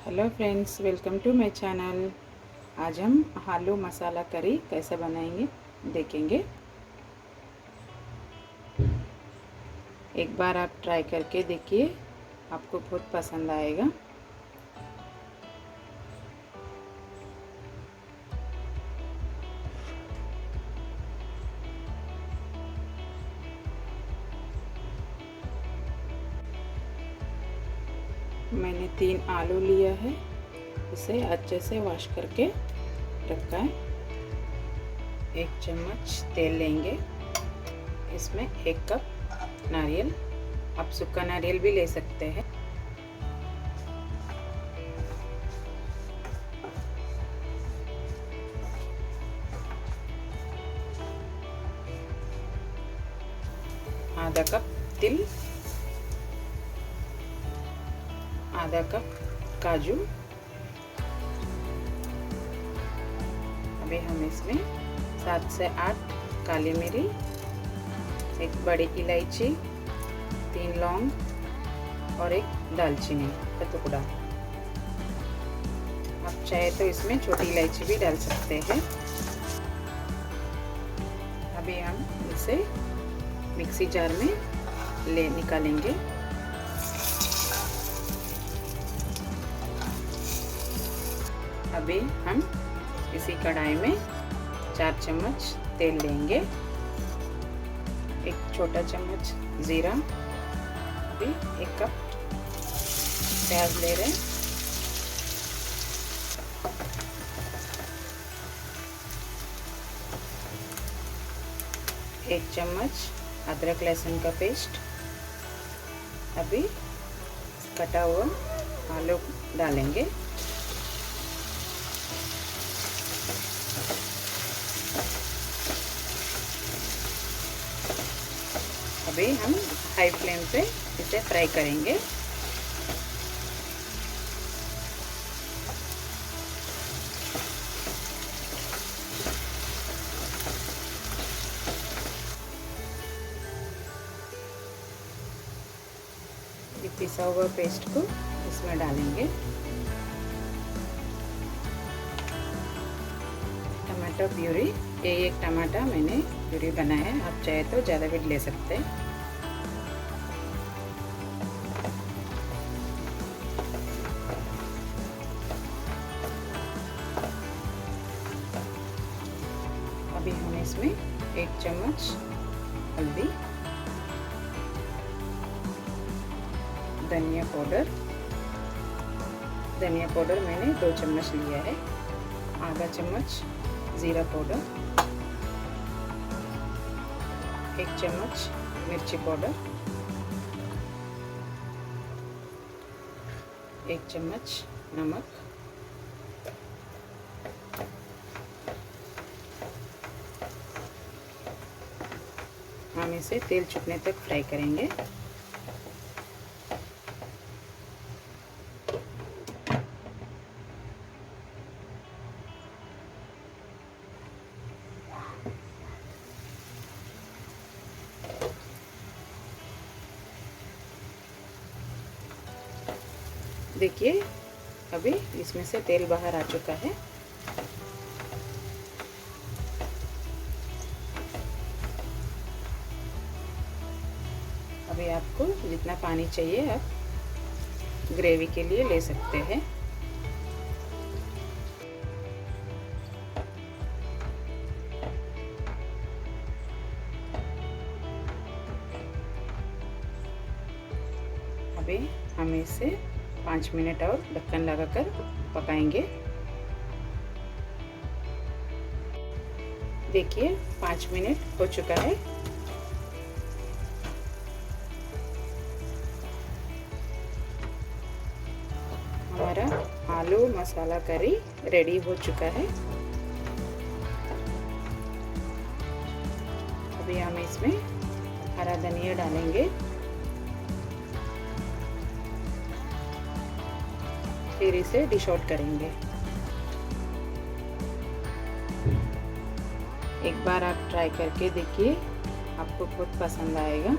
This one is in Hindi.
Hello friends, welcome to my channel. आज हम आलू मसाला करी कैसे बनाएंगे देखेंगे। एक बार आप ट्राई करके देखिए, आपको बहुत पसंद आएगा। मैंने 3 आलू लिया है, इसे अच्छे से वॉश करके रखा है। 1 चम्मच तेल लेंगे, इसमें 1 कप नारियल, आप सूखा नारियल भी ले सकते हैं। आधा कप तिल, आधा कप काजू। अभी हम इसमें 7 से 8 काली मिरी, 1 बड़ी इलायची, 3 लौंग और 1 दालचीनी का टुकड़ा। आप चाहे तो इसमें छोटी इलायची भी डाल सकते हैं। अभी हम इसे मिक्सी जार में निकालेंगे। अभी हम इसी कढ़ाई में 4 चम्मच तेल लेंगे, 1 छोटा चम्मच जीरा, अभी 1 कप प्याज ले रहे हैं, 1 चम्मच अदरक लहसुन का पेस्ट। अभी कटा हुआ आलू डालेंगे। अभी हम हाई फ्लेम पे इसे फ्राई करेंगे। पिसा हुआ पेस्ट को इसमें डालेंगे। टमाटो प्यूरी, ये 1 टमाटर मैंने प्यूरी बनाया है, आप चाहे तो ज़्यादा भी ले सकते हैं। अभी हम इसमें 1 चम्मच हल्दी, धनिया पाउडर मैंने 2 चम्मच लिया है, आधा चम्मच जीरा पाउडर, 1 चम्मच मिर्ची पाउडर, 1 चम्मच नमक। हम इसे तेल छूटने तक फ्राई करेंगे। देखिए, अभी इसमें से तेल बाहर आ चुका है। अभी आपको जितना पानी चाहिए आप ग्रेवी के लिए ले सकते हैं। अभी हम इसे 5 मिनट और ढक्कन लगाकर पकाएंगे। देखिए, 5 मिनट हो चुका है। हमारा आलू मसाला करी रेडी हो चुका है। अभी हम इसमें हरा धनिया डालेंगे, फिर इसे डिश आउट करेंगे। एक बार आप ट्राई करके देखिए, आपको बहुत पसंद आएगा।